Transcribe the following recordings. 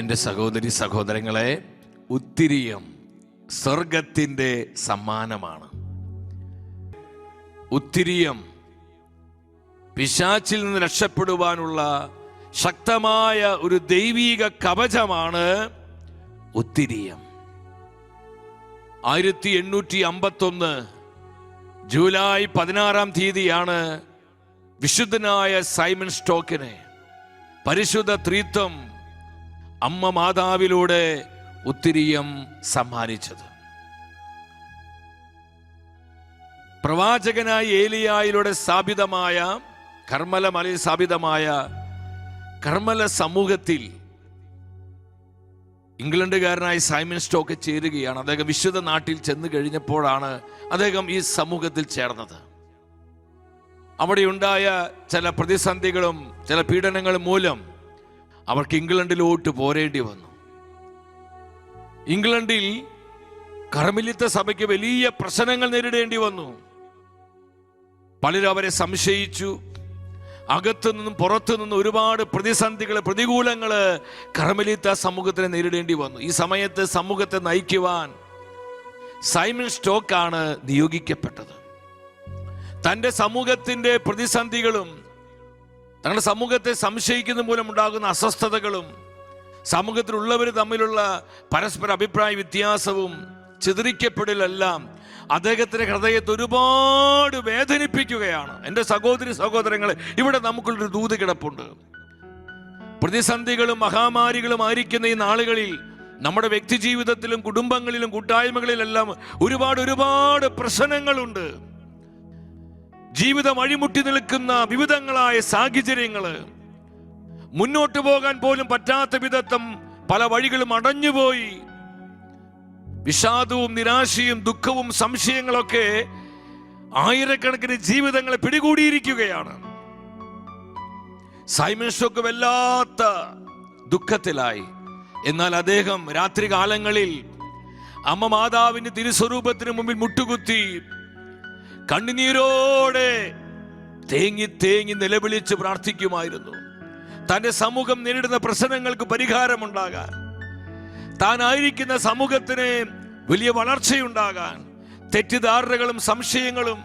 എൻ്റെ സഹോദരി സഹോദരങ്ങളെ, ഉത്തിരിയം സ്വർഗത്തിൻ്റെ സമ്മാനമാണ്. ഉത്തിരിയം പിശാചിൽ നിന്ന് രക്ഷപ്പെടുവാനുള്ള ശക്തമായ ഒരു ദൈവീക കവചമാണ് ഉത്തിരിയം. 1851 ജൂലൈ 16 വിശുദ്ധനായ സൈമൺ സ്റ്റോക്കിനെ പരിശുദ്ധ ത്രിത്വം അമ്മ മാതാവിലൂടെ ഉത്തിരിയം സമ്മാനിച്ചത്. പ്രവാചകനായ ഏലിയായിലൂടെ സ്ഥാപിതമായ കർമ്മല മലയിൽ സ്ഥാപിതമായ കർമ്മല സമൂഹത്തിൽ ഇംഗ്ലണ്ടുകാരനായ സൈമൺ സ്റ്റോക്ക് ചേരുകയാണ്. അദ്ദേഹം വിശുദ്ധ നാട്ടിൽ ചെന്ന് കഴിഞ്ഞപ്പോഴാണ് അദ്ദേഹം ഈ സമൂഹത്തിൽ ചേർന്നത്. അവിടെ ഉണ്ടായ ചില പ്രതിസന്ധികളും ചില പീഡനങ്ങളും മൂലം അവർക്ക് ഇംഗ്ലണ്ടിലോട്ട് പോരേണ്ടി വന്നു. ഇംഗ്ലണ്ടിൽ കർമ്മലിത്ത സഭയ്ക്ക് വലിയ പ്രശ്നങ്ങൾ നേരിടേണ്ടി വന്നു. പലരും അവരെ സംശയിച്ചു. അകത്തു നിന്നും പുറത്തു നിന്നും ഒരുപാട് പ്രതിസന്ധികൾ, പ്രതികൂലങ്ങൾ കർമ്മലിത്ത സമൂഹത്തിന് നേരിടേണ്ടി വന്നു. ഈ സമയത്ത് സമൂഹത്തെ നയിക്കുവാൻ സൈമൺ സ്റ്റോക്കാണ് നിയോഗിക്കപ്പെട്ടത്. തൻ്റെ സമൂഹത്തിൻ്റെ പ്രതിസന്ധികളും തങ്ങളുടെ സമൂഹത്തെ സംശയിക്കുന്ന മൂലം ഉണ്ടാകുന്ന അസ്വസ്ഥതകളും സമൂഹത്തിലുള്ളവർ തമ്മിലുള്ള പരസ്പര അഭിപ്രായ വ്യത്യാസവും ചിതറിക്കപ്പെടലെല്ലാം അദ്ദേഹത്തിന്റെ ഹൃദയത്തെ ഒരുപാട് വേദനിപ്പിക്കുകയാണ്. എൻ്റെ സഹോദരി സഹോദരങ്ങളെ, ഇവിടെ നമുക്കുള്ളൊരു ദൂത് കിടപ്പുണ്ട്. പ്രതിസന്ധികളും മഹാമാരികളും ആയിരിക്കുന്ന ഈ നാളുകളിൽ നമ്മുടെ വ്യക്തി ജീവിതത്തിലും കുടുംബങ്ങളിലും കൂട്ടായ്മകളിലെല്ലാം ഒരുപാട് പ്രശ്നങ്ങളുണ്ട്. ജീവിതം അഴിമുട്ടി നിൽക്കുന്ന വിവിധങ്ങളായ സാഹചര്യങ്ങള്, മുന്നോട്ട് പോകാൻ പോലും പറ്റാത്ത വിധം പല വഴികളും അടഞ്ഞുപോയി. വിഷാദവും നിരാശയും ദുഃഖവും സംശയങ്ങളൊക്കെ ആയിരക്കണക്കിന് ജീവിതങ്ങളെ പിടികൂടിയിരിക്കുകയാണ്. സൈമൺ സ്റ്റോക്ക് വല്ലാത്ത ദുഃഖത്തിലായി. എന്നാൽ അദ്ദേഹം രാത്രികാലങ്ങളിൽ അമ്മ മാതാവിന്റെ തിരുസ്വരൂപത്തിന് മുമ്പിൽ മുട്ടുകുത്തി കണ്ണുനീരോടെ തേങ്ങി നിലവിളിച്ച് പ്രാർത്ഥിക്കുമായിരുന്നു. തന്റെ സമൂഹം നേരിടുന്ന പ്രശ്നങ്ങൾക്ക് പരിഹാരമുണ്ടാകാൻ, താനായിരിക്കുന്ന സമൂഹത്തിന് വലിയ വളർച്ചയുണ്ടാകാൻ, തെറ്റിദ്ധാരണകളും സംശയങ്ങളും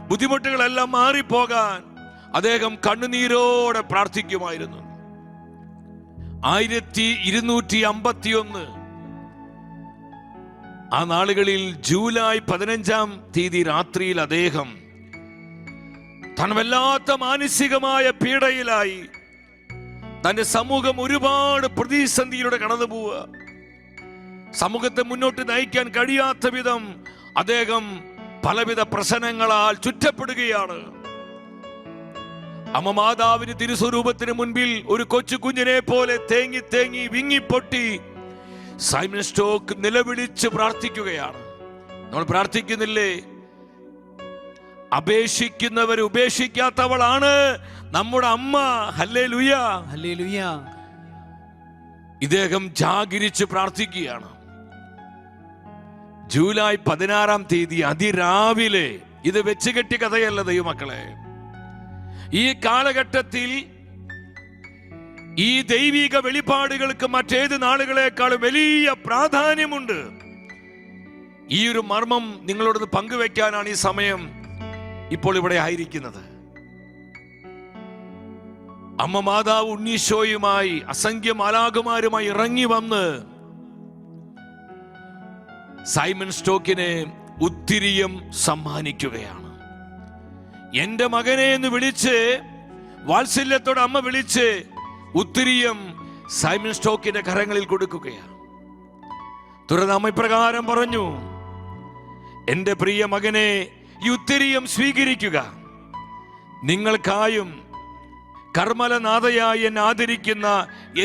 ബുദ്ധിമുട്ടുകളെല്ലാം മാറിപ്പോകാൻ അദ്ദേഹം കണ്ണുനീരോടെ പ്രാർത്ഥിക്കുമായിരുന്നു. 1251 ആ നാളുകളിൽ ജൂലൈ 15 രാത്രിയിൽ അദ്ദേഹം താൻ വല്ലാത്ത മാനസികമായ പീഡയിലായി. തന്റെ സമൂഹം ഒരുപാട് പ്രതിസന്ധിയിലൂടെ കടന്നു പോവുക, സമൂഹത്തെ മുന്നോട്ട് നയിക്കാൻ കഴിയാത്ത വിധം അദ്ദേഹം പലവിധ പ്രശ്നങ്ങളാൽ ചുറ്റപ്പെടുകയാണ്. അമ്മ മാതാവിന് തിരുസ്വരൂപത്തിന് മുൻപിൽ ഒരു കൊച്ചു കുഞ്ഞിനെ പോലെ തേങ്ങി വിങ്ങിപ്പൊട്ടി സൈമൺ സ്റ്റോക്ക് നിലവിളിച്ച് പ്രാർത്ഥിക്കുകയാണ്. നമ്മൾ പ്രാർത്ഥിക്കുന്നില്ലേ? അപേക്ഷിക്കുന്നവരെ ഉപേക്ഷിക്കാത്തവളാണ് നമ്മുടെ അമ്മ. Hallelujah, hallelujah. ഇദ്ദേഹം ജാഗരിച്ച് പ്രാർത്ഥിക്കുകയാണ്. ജൂലൈ 16 അതിരാവിലെ, ഇത് വെച്ചുകെട്ടി കഥയല്ല ദൈവമക്കളെ, ഈ കാലഘട്ടത്തിൽ ഈ ദൈവിക വെളിപ്പാടുകൾക്ക് മറ്റേത് നാളുകളെക്കാൾ വലിയ പ്രാധാന്യമുണ്ട്. ഈ ഒരു മർമ്മം നിങ്ങളോട് പങ്കുവെക്കാനാണ് ഈ സമയം ഇപ്പോൾ ഇവിടെ ആയിരിക്കുന്നത്. അമ്മ മാതാവ് ഉണ്ണീശോയുമായി അസംഖ്യ മാലാഖമാരുമായി ഇറങ്ങി വന്ന് സൈമൺ സ്റ്റോക്കിനെ ഉത്തിരിയം സമ്മാനിക്കുകയാണ്. എന്റെ മകനെ എന്ന് വിളിച്ച് വാത്സല്യത്തോടെ അമ്മ വിളിച്ച് ഉത്തിരിയം സൈമൺ സ്റ്റോക്കിന്റെ കരങ്ങളിൽ കൊടുക്കുകയാണ്. തുടർന്ന് അമ്മ ഇപ്രകാരം പറഞ്ഞു: എന്റെ പ്രിയ മകനെ, ഈ ഉത്തിരിയം സ്വീകരിക്കുക. നിങ്ങൾക്കായും കർമ്മലനാഥയായി എന്നെ ആദരിക്കുന്ന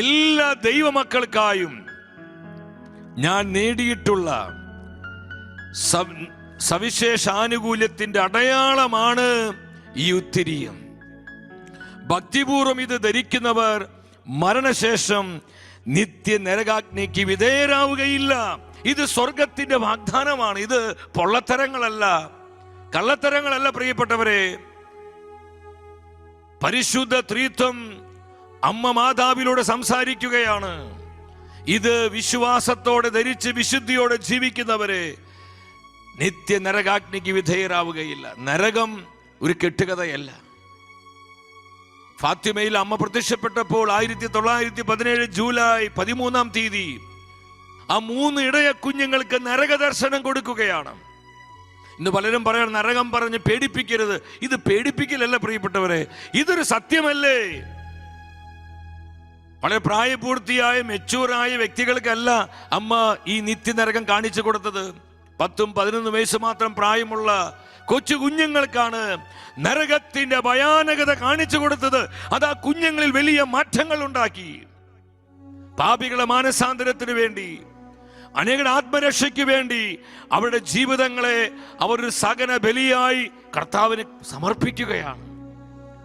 എല്ലാ ദൈവമക്കൾക്കായും ഞാൻ നേടിയിട്ടുള്ള സവിശേഷ ആനുകൂല്യത്തിന്റെ അടയാളമാണ് ഈ ഉത്തിരിയം. ഭക്തിപൂർവം ഇത് ധരിക്കുന്നവർ മരണശേഷം നിത്യ നരകാഗ്നിക്ക് വിധേയരാവുകയില്ല. ഇത് സ്വർഗത്തിന്റെ വാഗ്ദാനമാണ്. ഇത് പൊള്ളത്തരങ്ങളല്ല, കള്ളത്തരങ്ങളല്ല പ്രിയപ്പെട്ടവരെ. പരിശുദ്ധ ത്രിത്വം അമ്മ മാതാവിലൂടെ സംസാരിക്കുകയാണ്. ഇത് വിശ്വാസത്തോടെ ധരിച്ച് വിശുദ്ധിയോടെ ജീവിക്കുന്നവരെ നിത്യ നരകാഗ്നിക്ക് വിധേയരാവുകയില്ല. നരകം ഒരു കെട്ടുകഥയല്ല. ഫാത്തിമയിൽ അമ്മ പ്രത്യക്ഷപ്പെട്ടപ്പോൾ 1917 ജൂലൈ 13 ആ 3 ഇടയ കുഞ്ഞുങ്ങൾക്ക് നരക ദർശനം കൊടുക്കുകയാണ്. ഇന്ന് പലരും പറയാൻ നരകം പറഞ്ഞ് പേടിപ്പിക്കരുത്. ഇത് പേടിപ്പിക്കലല്ല പ്രിയപ്പെട്ടവരെ, ഇതൊരു സത്യമല്ലേ. വളരെ പ്രായപൂർത്തിയായ മെച്ചൂറായ വ്യക്തികൾക്കല്ല അമ്മ ഈ നിത്യനരകം കാണിച്ചു കൊടുത്തത്. 10-11 വയസ്സ് മാത്രം പ്രായമുള്ള കൊച്ചു കുഞ്ഞുങ്ങൾക്കാണ് നരകത്തിന്റെ ഭയാനകത കാണിച്ചു കൊടുത്തത്. അത് ആ കുഞ്ഞുങ്ങളിൽ വലിയ മാറ്റങ്ങൾ ഉണ്ടാക്കി. പാപികളെ മാനസാന്തരത്തിന് വേണ്ടി, അനേകരുടെ ആത്മരക്ഷയ്ക്ക് വേണ്ടി അവരുടെ ജീവിതങ്ങളെ അവർ ഒരു സകന ബലിയായി കർത്താവിന് സമർപ്പിക്കുകയാണ്.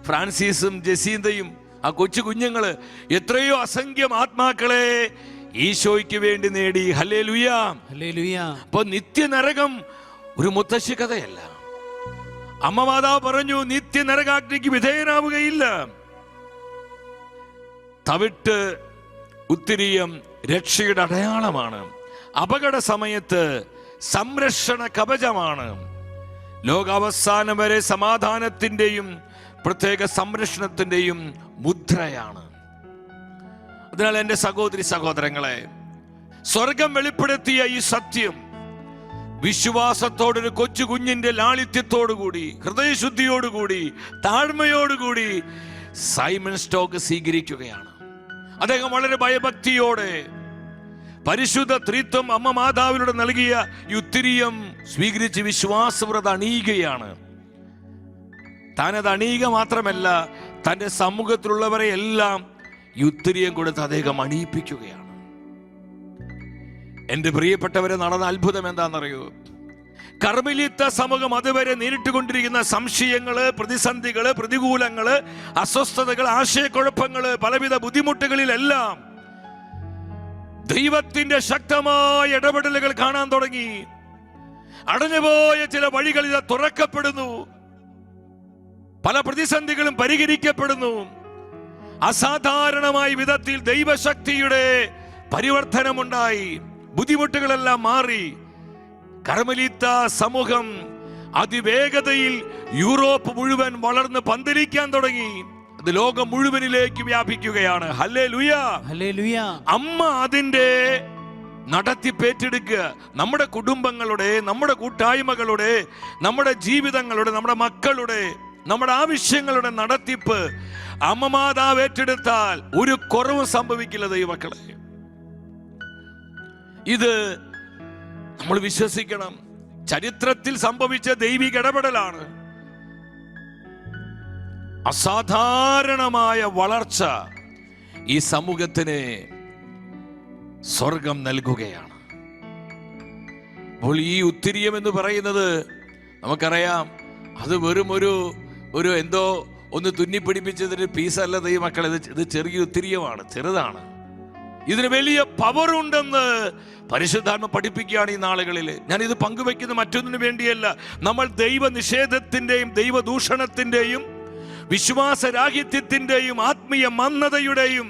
ഫ്രാൻസിസും ജസീന്തയും ആ കൊച്ചു കുഞ്ഞുങ്ങള് എത്രയോ അസംഖ്യം ആത്മാക്കളെ ഈശോയ്ക്ക് വേണ്ടി നേടി. Hallelujah, hallelujah. അപ്പൊ നിത്യനരകം ഒരു മുത്തശ്ശി കഥയല്ല. അമ്മ മാതാവ് പറഞ്ഞു, നിത്യനരകാഗ്നിക്ക് വിധേയനാവുകയില്ല. തവിട്ട് ഉത്തിരിയം രക്ഷയുടെ അടയാളമാണ്. അപകട സമയത്ത് സംരക്ഷണ കവചമാണ്. ലോകാവസാനം വരെ സമാധാനത്തിന്റെയും പ്രത്യേക സംരക്ഷണത്തിന്റെയും മുദ്രയാണ്. അതിനാൽ എൻ്റെ സഹോദരി സഹോദരങ്ങളെ, സ്വർഗം വെളിപ്പെടുത്തിയ ഈ സത്യം വിശ്വാസത്തോടൊരു കൊച്ചു കുഞ്ഞിന്റെ ലാളിത്യത്തോടുകൂടി, ഹൃദയശുദ്ധിയോടുകൂടി, താഴ്മയോടുകൂടി സൈമൺ സ്റ്റോക്ക് സ്വീകരിക്കുകയാണ്. അദ്ദേഹം വളരെ ഭയഭക്തിയോടെ പരിശുദ്ധ ത്രിത്വം അമ്മ മാതാവിനോട് നൽകിയ ഉത്തിരിയം സ്വീകരിച്ച് വിശ്വാസവ്രത അണിയുകയാണ്. താനത് അണിയുക മാത്രമല്ല, തൻ്റെ സമൂഹത്തിലുള്ളവരെ എല്ലാം ഉത്തിരിയം കൊടുത്ത് അദ്ദേഹം അണിയിപ്പിക്കുകയാണ്. എൻ്റെ പ്രിയപ്പെട്ടവരെ, നടന്ന അത്ഭുതം എന്താണെന്നറിയോ? കർമ്മലിത്ത സമൂഹം അതുവരെ നേരിട്ടുകൊണ്ടിരിക്കുന്ന സംശയങ്ങള്, പ്രതിസന്ധികള്, പ്രതികൂലങ്ങള്, അസ്വസ്ഥതകൾ, ആശയക്കുഴപ്പങ്ങള്, പലവിധ ബുദ്ധിമുട്ടുകളിലെല്ലാം ദൈവത്തിന്റെ ശക്തമായ ഇടപെടലുകൾ കാണാൻ തുടങ്ങി. അടഞ്ഞുപോയ ചില വഴികൾ ഇത് തുറക്കപ്പെടുന്നു. പല പ്രതിസന്ധികളും പരിഹരിക്കപ്പെടുന്നു. അസാധാരണമായ വിധത്തിൽ ദൈവശക്തിയുടെ പരിവർത്തനമുണ്ടായി. ബുദ്ധിമുട്ടുകളെല്ലാം മാറി. കർമ്മലിത്ത സമൂഹം അതിവേഗതയിൽ യൂറോപ്പ് മുഴുവൻ വളർന്ന് പന്തലിക്കാൻ തുടങ്ങി. അത് ലോകം മുഴുവനിലേക്ക് വ്യാപിക്കുകയാണ്. Hallelujah, hallelujah. അമ്മ അതിന്റെ നടത്തിപ്പേറ്റെടുക്കുക. നമ്മുടെ കുടുംബങ്ങളുടെ, നമ്മുടെ കൂട്ടായ്മകളുടെ, നമ്മുടെ ജീവിതങ്ങളുടെ, നമ്മുടെ മക്കളുടെ, നമ്മുടെ ആവശ്യങ്ങളുടെ നടത്തിപ്പ് അമ്മ മാതാവ് ഏറ്റെടുത്താൽ ഒരു കുറവും സംഭവിക്കില്ല ദൈവമക്കളെ. ഇത് നമ്മൾ വിശ്വസിക്കണം. ചരിത്രത്തിൽ സംഭവിച്ച ദൈവിക ഇടപെടലാണ്. അസാധാരണമായ വളർച്ച ഈ സമൂഹത്തിന് സ്വർഗം നൽകുകയാണ്. അപ്പോൾ ഈ ഉത്തിരിയം എന്ന് പറയുന്നത് നമുക്കറിയാം, അത് വെറും ഒരു എന്തോ ഒന്ന് തുന്നിപ്പിടിപ്പിച്ചതിന് പീസല്ല ദൈവമക്കളെ. ഇത് ചെറിയ ഉത്തിരിയമാണ്, ചെറുതാണ്. ഇതിന് വലിയ പവർ ഉണ്ടെന്ന് പരിശുദ്ധാത്മ പഠിപ്പിക്കുകയാണ് ഈ നാളുകളിൽ. ഞാൻ ഇത് പങ്കുവെക്കുന്നത് മറ്റൊന്നിനു വേണ്ടിയല്ല. നമ്മൾ ദൈവ നിഷേധത്തിന്റെയും ദൈവദൂഷണത്തിന്റെയും വിശ്വാസരാഹിത്യത്തിന്റെയും ആത്മീയ മന്ദതയുടെയും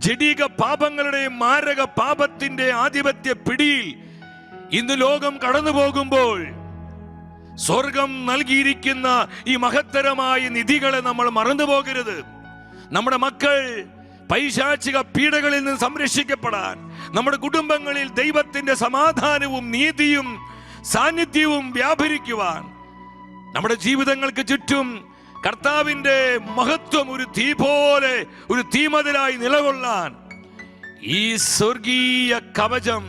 ജഡിക പാപങ്ങളുടെയും മാരക പാപത്തിന്റെ ആധിപത്യ പിടിയിൽ ഇന്ന് ലോകം കടന്നു പോകുമ്പോൾ സ്വർഗം നൽകിയിരിക്കുന്ന ഈ മഹത്തരമായ നിധികളെ നമ്മൾ മറന്നു പോകരുത്. നമ്മുടെ മക്കൾ പൈശാചിക പീഡകളിൽ നിന്ന് സംരക്ഷിക്കപ്പെടാൻ, നമ്മുടെ കുടുംബങ്ങളിൽ ദൈവത്തിന്റെ സമാധാനവും നീതിയും സാന്നിധ്യവും വ്യാപരിക്കുവാൻ, നമ്മുടെ ജീവിതങ്ങൾക്ക് ചുറ്റും കർത്താവിന്റെ മഹത്വം ഒരു തീ പോലെ, ഒരു തീമതിലായി നിലകൊള്ളാൻ ഈ സ്വർഗീയ കവചം,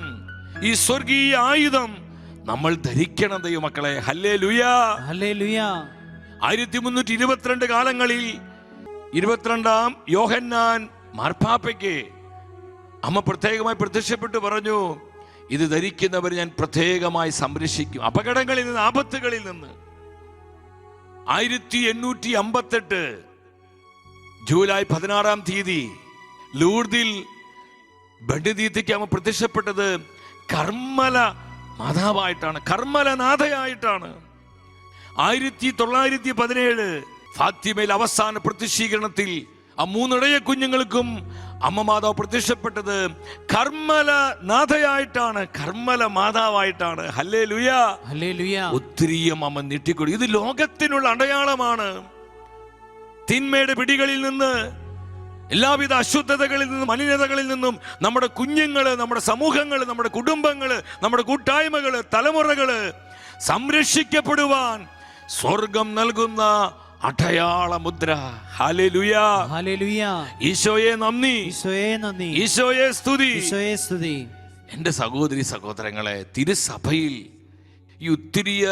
ഈ സ്വർഗീയ ആയുധം നമ്മൾ ധരിക്കണം ദൈവമക്കളെ. Hallelujah, hallelujah. 1322 കാലങ്ങളിൽ 22-ാം യോഹന്നാൻ മാർപ്പാപ്പയ്ക്ക് അമ്മ പ്രത്യേകമായി പ്രത്യക്ഷപ്പെട്ടു പറഞ്ഞു, ഇത് ധരിക്കുന്നവർ ഞാൻ പ്രത്യേകമായി സംരക്ഷിക്കും, അപകടങ്ങളിൽ നിന്ന്, ആപത്തുകളിൽ നിന്ന്. 1858 ജൂലൈ 16 ലൂർദിൽ ബഡ്ദീത്തയ്ക്ക് അമ്മ പ്രത്യക്ഷപ്പെട്ടത് കർമ്മല മാതാവായിട്ടാണ്, കർമ്മലനാഥയായിട്ടാണ്. 1917 ഫാത്തിമയിൽ അവസാന പ്രത്യക്ഷീകരണത്തിൽ ആ 3 ഇടയ കുഞ്ഞുങ്ങൾക്കും അമ്മ മാതാവ് പ്രത്യക്ഷപ്പെട്ടത് കർമ്മല നാഥയായിട്ടാണ്, കർമ്മല മാതാവായിട്ടാണ്. Hallelujah, hallelujah. ഒത്തിരിയും അമ്മ നീട്ടിക്കൊടു. ഇത് ലോകത്തിനുള്ള അടയാളമാണ്. തിന്മയുടെ പിടികളിൽ നിന്ന്, എല്ലാവിധ അശുദ്ധതകളിൽ നിന്നും, മലിനതകളിൽ നിന്നും നമ്മുടെ കുഞ്ഞുങ്ങള്, നമ്മുടെ സമൂഹങ്ങള്, നമ്മുടെ കുടുംബങ്ങള്, നമ്മുടെ കൂട്ടായ്മകള്, തലമുറകള് സംരക്ഷിക്കപ്പെടുവാൻ സ്വർഗം നൽകുന്ന അടയാള മുദ്ര. Hallelujah, hallelujah. ഈശോയെ നന്ദി, ഈശോയെ നന്ദി, ഈശോയെ സ്തുതി, ഈശോയെ സ്തുതി. എൻ്റെ സഹോദരി സഹോദരങ്ങളെ, തിരുസഭയിൽ ഈ ഒത്തിരിയ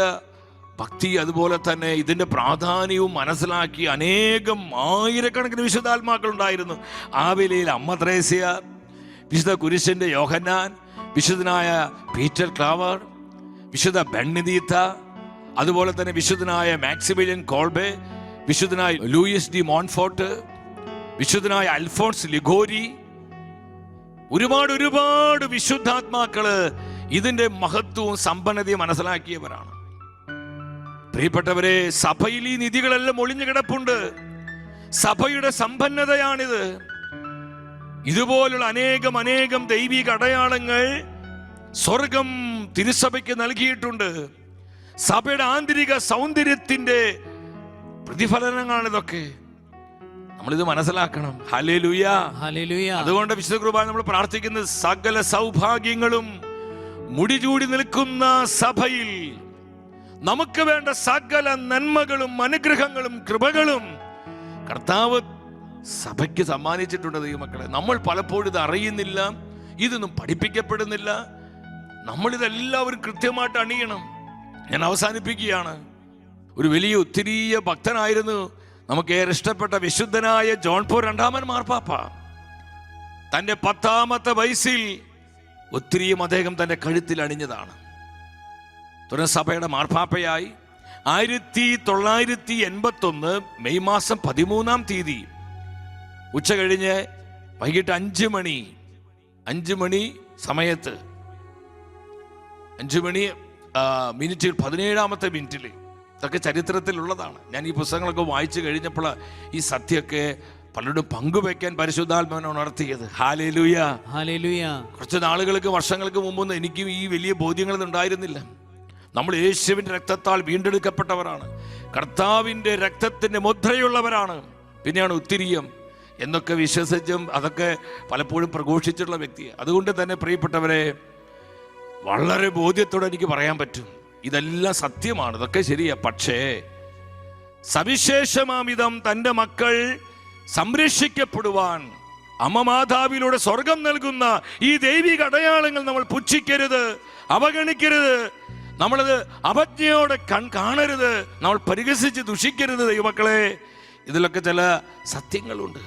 ഭക്തി, അതുപോലെ തന്നെ ഇതിൻ്റെ പ്രാധാന്യവും മനസ്സിലാക്കി അനേകം ആയിരക്കണക്കിന് വിശുദ്ധാത്മാക്കൾ ഉണ്ടായിരുന്നു. ആവിലയിൽ അമ്മ ത്രേസ്യ, വിശുദ്ധ കുരിശിൻ്റെ യോഹന്നാൻ, വിശുദ്ധനായ പീറ്റർ ക്ലാവർ, വിശുദ്ധ ബെന്നിദീത്ത, അതുപോലെ തന്നെ വിശുദ്ധനായ മാക്സിമിലിയൻ കോൾബെ, വിശുദ്ധനായ ലൂയിസ് ഡി മോൺഫോർട്ട്, വിശുദ്ധനായ അൽഫോൺസ് ലിഗോരി, ഒരുപാട് വിശുദ്ധാത്മാക്കള് ഇതിന്റെ മഹത്വവും സമ്പന്നതയും മനസ്സിലാക്കിയവരാണ്. പ്രിയപ്പെട്ടവരെ, സഭയിൽ ഈ നിധികളെല്ലാം ഒളിഞ്ഞു കിടപ്പുണ്ട്. സഭയുടെ സമ്പന്നതയാണിത്. ഇതുപോലുള്ള അനേകം ദൈവിക അടയാളങ്ങൾ സ്വർഗം തിരുസഭയ്ക്ക് നൽകിയിട്ടുണ്ട്. സഭയുടെ ആന്തരിക സൗന്ദര്യത്തിന്റെ പ്രതിഫലനങ്ങളാണിതൊക്കെ. നമ്മളിത് മനസ്സിലാക്കണം. Hallelujah, hallelujah. അതുകൊണ്ട് വിശുദ്ധ കുർബാന നമ്മൾ പ്രാർത്ഥിക്കുന്നത്, സകല സൗഭാഗ്യങ്ങളും മുടിചൂടി നിൽക്കുന്ന സഭയിൽ നമുക്ക് വേണ്ട സകല നന്മകളും അനുഗ്രഹങ്ങളും കൃപകളും കർത്താവ് സഭയ്ക്ക് സമ്മാനിച്ചിട്ടുണ്ട്. ദൈവമക്കളെ, നമ്മൾ പലപ്പോഴും ഇത് അറിയുന്നില്ല, ഇതൊന്നും പഠിപ്പിക്കപ്പെടുന്നില്ല. നമ്മളിതെല്ലാവരും കൃത്യമായിട്ട് അണിയണം. ഞാൻ അവസാനിപ്പിക്കുകയാണ്. ഒരു വലിയ ഒത്തിരിയ ഭക്തനായിരുന്നു നമുക്ക് ഏറെ ഇഷ്ടപ്പെട്ട വിശുദ്ധനായ ജോൺ പോൾ രണ്ടാമൻ മാർപ്പാപ്പ. തൻ്റെ 10ാമത്തെ വയസ്സിൽ ഒത്തിരിയും അദ്ദേഹം തൻ്റെ കഴുത്തിൽ അണിഞ്ഞതാണ്. തുടർന്ന് സഭയുടെ മാർപ്പാപ്പയായി 1981 മെയ് മാസം 13-ാം തീയതി ഉച്ച കഴിഞ്ഞ് വൈകിട്ട് 5 മണി സമയത്ത് 5 മണി മിനിറ്റിൽ 17-ാമത്തെ മിനിറ്റിൽ, ഇതൊക്കെ ചരിത്രത്തിലുള്ളതാണ്. ഞാൻ ഈ പുസ്തകങ്ങളൊക്കെ വായിച്ചു കഴിഞ്ഞപ്പോൾ ഈ സത്യമൊക്കെ പലരോടും പങ്കുവെക്കാൻ പരിശുദ്ധാത്മാവിനെ ഉണർത്തിയത്. Hallelujah, hallelujah. കുറച്ച് നാളുകൾക്ക്, വർഷങ്ങൾക്ക് മുമ്പൊന്നും എനിക്ക് ഈ വലിയ ബോധ്യങ്ങളൊന്നും ഉണ്ടായിരുന്നില്ല. നമ്മൾ യേശുവിൻ്റെ രക്തത്താൽ വീണ്ടെടുക്കപ്പെട്ടവരാണ്, കർത്താവിൻ്റെ രക്തത്തിൻ്റെ മുദ്രയുള്ളവരാണ്. പിന്നെയാണ് ഉത്തിരിയം എന്നൊക്കെ വിശ്വസിച്ചും അതൊക്കെ പലപ്പോഴും പ്രഘോഷിച്ചിട്ടുള്ള വ്യക്തിയാണ്. അതുകൊണ്ട് തന്നെ പ്രിയപ്പെട്ടവരെ, വളരെ ബോധ്യത്തോടെ എനിക്ക് പറയാൻ പറ്റും, ഇതെല്ലാം സത്യമാണ്, ഇതൊക്കെ ശരിയാ. പക്ഷേ സവിശേഷമാമിതം തൻ്റെ മക്കൾ സംരക്ഷിക്കപ്പെടുവാൻ അമ്മ മാതാവിലൂടെ സ്വർഗം നൽകുന്ന ഈ ദൈവിക അടയാളങ്ങൾ നമ്മൾ പുച്ഛിക്കരുത്, അവഗണിക്കരുത്, നമ്മളത് അവജ്ഞയോടെ കാണരുത്, നമ്മൾ പരിഹസിച്ച് ദുഷിക്കരുത്. ദൈവമക്കളെ, ഇതിലൊക്കെ ചില സത്യങ്ങളുണ്ട്.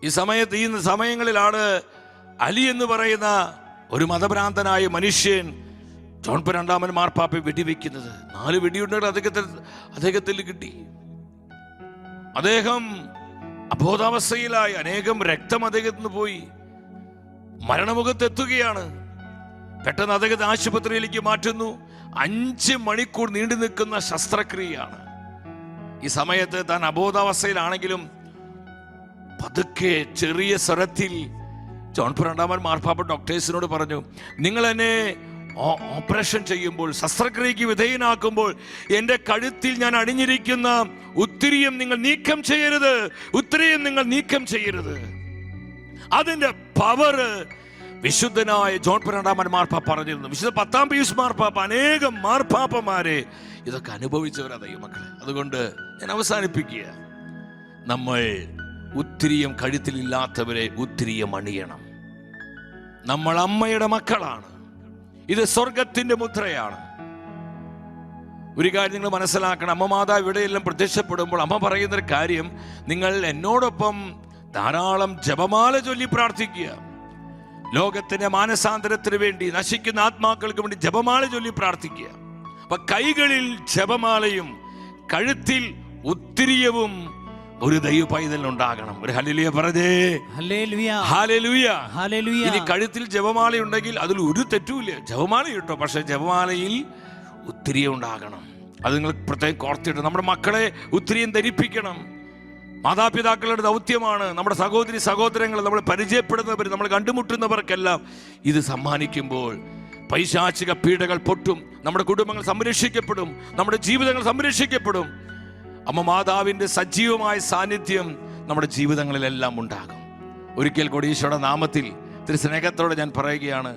ഈ സമയങ്ങളിലാണ് അലി എന്ന് പറയുന്ന ഒരു മതഭ്രാന്തനായ മനുഷ്യൻ ജോൺ പോൾ രണ്ടാമൻ മാർപ്പാപ്പയെ വെടിവെക്കുന്നത്. 4 വെടിയുണ്ടകൾ അദ്ദേഹത്തിൽ കിട്ടി. അദ്ദേഹം അബോധാവസ്ഥയിലായി, അനേകം രക്തം അദ്ദേഹത്തിന് പോയി, മരണമുഖത്തെത്തുകയാണ്. പെട്ടെന്ന് അദ്ദേഹത്തെ ആശുപത്രിയിലേക്ക് മാറ്റുന്നു. 5 മണിക്കൂർ നീണ്ടു നിൽക്കുന്ന ശസ്ത്രക്രിയയാണ്. ഈ സമയത്ത് താൻ അബോധാവസ്ഥയിലാണെങ്കിലും പതുക്കെ ചെറിയ സ്വരത്തിൽ ജോൺ പോൾ രണ്ടാമൻ മാർപ്പാപ്പ ഡോക്ടേഴ്സിനോട് പറഞ്ഞു, നിങ്ങൾ എന്നെ ഓപ്പറേഷൻ ചെയ്യുമ്പോൾ, ശസ്ത്രക്രിയക്ക് വിധേയനാക്കുമ്പോൾ എൻ്റെ കഴുത്തിൽ ഞാൻ അണിഞ്ഞിരിക്കുന്ന ഉത്തിരിയം നിങ്ങൾ നീക്കം ചെയ്യരുത്, ഉത്തിരിയം നിങ്ങൾ നീക്കം ചെയ്യരുത്. അതിൻ്റെ പവർ വിശുദ്ധനായ ജോൺ പോൾ രണ്ടാമൻ മാർപ്പാപ്പ പറഞ്ഞിരുന്നു. വിശുദ്ധ 10-ാം പീയൂസ് മാർപ്പാപ്പ, അനേകം മാർപ്പാപ്പമാരെ ഇതൊക്കെ അനുഭവിച്ചവരാ ദൈവമക്കളെ. അതുകൊണ്ട് ഞാൻ അവസാനിപ്പിക്കുക, നമ്മൾ ഉത്തിരിയം കഴുത്തിലില്ലാത്തവരെ ഉത്തിരിയം അണിയണം. നമ്മൾ അമ്മയുടെ മക്കളാണ്. ഇത് സ്വർഗത്തിന്റെ മുദ്രയാണ്. ഒരു കാര്യം നിങ്ങൾ മനസ്സിലാക്കണം, അമ്മ മാതാവ് ഇവിടെയെല്ലാം പ്രത്യക്ഷപ്പെടുമ്പോൾ അമ്മ പറയുന്നൊരു കാര്യം, നിങ്ങൾ എന്നോടൊപ്പം ധാരാളം ജപമാല ചൊല്ലി പ്രാർത്ഥിക്കുക. ലോകത്തിന്റെ മാനസാന്തരത്തിന് വേണ്ടി, നശിക്കുന്ന ആത്മാക്കൾക്ക് വേണ്ടി ജപമാല ചൊല്ലി പ്രാർത്ഥിക്കുക. അപ്പൊ കൈകളിൽ ജപമാലയും കഴുത്തിൽ ഉത്തിരിയവും ഒരു ദൈവ പൈതലിനുണ്ടാകണം. ഒരു ഹല്ലേലൂയ പറഞ്ഞേ. Hallelujah, hallelujah, hallelujah. ഇനി കഴുത്തിൽ ജപമാല ഉണ്ടെങ്കിൽ അതിൽ ഒരു തെറ്റുമില്ല, ജപമാല കിട്ടോ. പക്ഷെ ജപമാലയിൽ ഉത്തിരിയം ഉണ്ടാകണം. അത് നിങ്ങൾ പ്രത്യേകം കോർത്തിട്ട് നമ്മുടെ മക്കളെ ഉത്തിരിയം ധരിപ്പിക്കണം. മാതാപിതാക്കളുടെ ദൗത്യമാണ്. നമ്മുടെ സഹോദരി സഹോദരങ്ങൾ, നമ്മൾ പരിചയപ്പെടുന്നവർ, നമ്മൾ കണ്ടുമുട്ടുന്നവർക്കെല്ലാം ഇത് സമ്മാനിക്കുമ്പോൾ പൈശാചിക പീഡകൾ പൊട്ടും, നമ്മുടെ കുടുംബങ്ങൾ സംരക്ഷിക്കപ്പെടും, നമ്മുടെ ജീവിതങ്ങൾ സംരക്ഷിക്കപ്പെടും. അമ്മ മാതാവിൻ്റെ സജീവമായ സാന്നിധ്യം നമ്മുടെ ജീവിതങ്ങളിലെല്ലാം ഉണ്ടാകും. ഒരിക്കൽ കൂടി ഈശോയുടെ നാമത്തിൽ ഇത്തിരി സ്നേഹത്തോടെ ഞാൻ പറയുകയാണ്,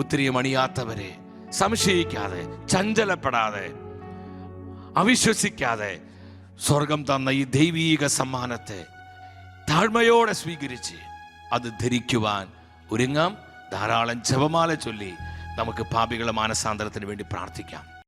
ഉത്തരീയം അണിയാത്തവരെ സംശയിക്കാതെ, ചഞ്ചലപ്പെടാതെ, അവിശ്വസിക്കാതെ സ്വർഗം തന്ന ഈ ദൈവീക സമ്മാനത്തെ താഴ്മയോടെ സ്വീകരിച്ച് അത് ധരിക്കുവാൻ ഒരുങ്ങാം. ധാരാളം ജപമാല ചൊല്ലി നമുക്ക് പാപികളുടെ മാനസാന്തരത്തിന് വേണ്ടി പ്രാർത്ഥിക്കാം.